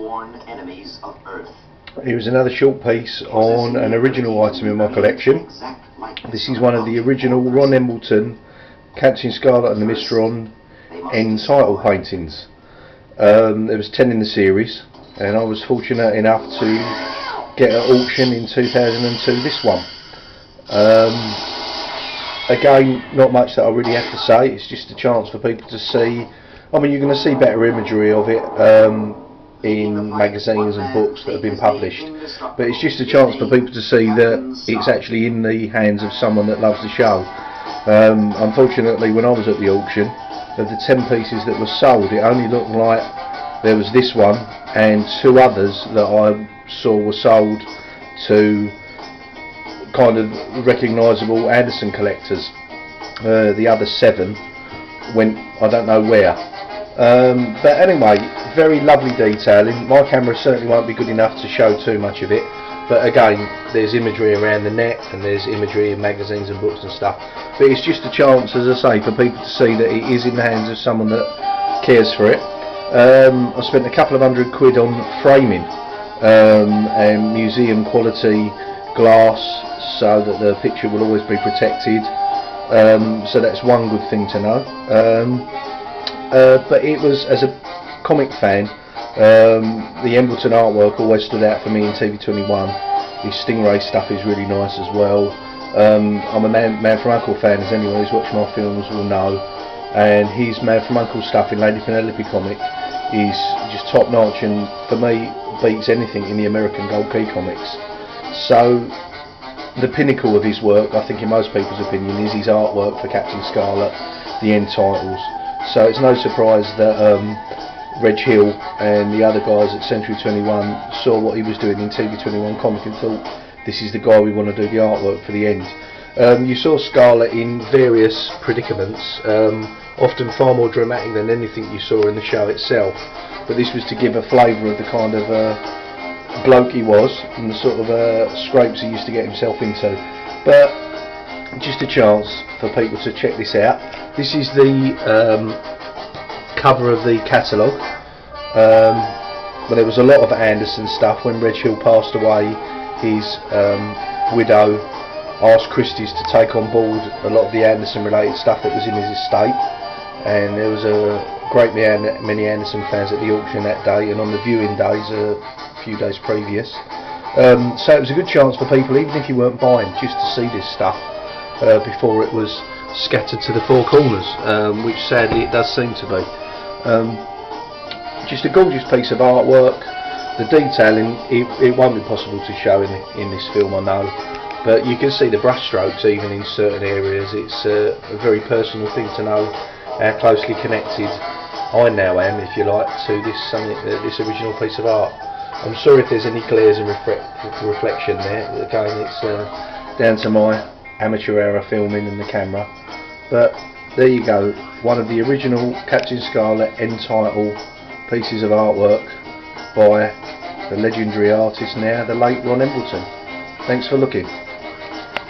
sworn enemies of Earth. Here's another short piece on an original item in my collection. This is one of the original Ron Embleton Captain Scarlet and the Mistron end title paintings. There was 10 in the series, and I was fortunate enough to get at auction in 2002 this one. Again, not much that I really have to say. It's just a chance for people to see. I mean, you're going to see better imagery of it in magazines and books that have been published, but it's just a chance for people to see that it's actually in the hands of someone that loves the show. Unfortunately, when I was at the auction, of the 10 pieces that were sold, it only looked like there was this one and 2 others that I saw were sold to kind of recognisable Anderson collectors. The other 7 went I don't know where. But anyway, very lovely detailing. My camera certainly won't be good enough to show too much of it, but again, there's imagery around the net and there's imagery in magazines and books and stuff. But it's just a chance, as I say, for people to see that it is in the hands of someone that cares for it. I spent a couple of £100 on framing and museum quality glass so that the picture will always be protected. So that's one good thing to know. But it was, as a comic fan, the Embleton artwork always stood out for me in TV21. His Stingray stuff is really nice as well. I'm a Man from U.N.C.L.E. fan, as anyone who's watched my films will know, and his Man from U.N.C.L.E. stuff in Lady Penelope comic is just top notch, and for me beats anything in the American Gold Key comics. So the pinnacle of his work, I think in most people's opinion, is his artwork for Captain Scarlet, the end titles. So it's no surprise that Reg Hill and the other guys at Century 21 saw what he was doing in TV21 comic and thought, this is the guy we want to do the artwork for the end. You saw Scarlet in various predicaments, often far more dramatic than anything you saw in the show itself, but this was to give a flavour of the kind of bloke he was and the sort of scrapes he used to get himself into. But just a chance for people to check this out. This is the cover of the catalogue. But there was a lot of Anderson stuff. When Reg Hill passed away, his widow asked Christie's to take on board a lot of the Anderson related stuff that was in his estate, and there was a great many Anderson fans at the auction that day and on the viewing days a few days previous. So it was a good chance for people, even if you weren't buying, just to see this stuff before it was scattered to the 4 corners, which sadly it does seem to be. Just a gorgeous piece of artwork. The detailing, it won't be possible to show in this film, I know, but you can see the brush strokes even in certain areas. It's a very personal thing to know how closely connected I now am, if you like, to this original piece of art. I'm sorry if there's any glares and reflection there. Again, it's down to my amateur hour filming and the camera. But there you go, one of the original Captain Scarlet end title pieces of artwork by the legendary artist now, the late Ron Embleton. Thanks for looking.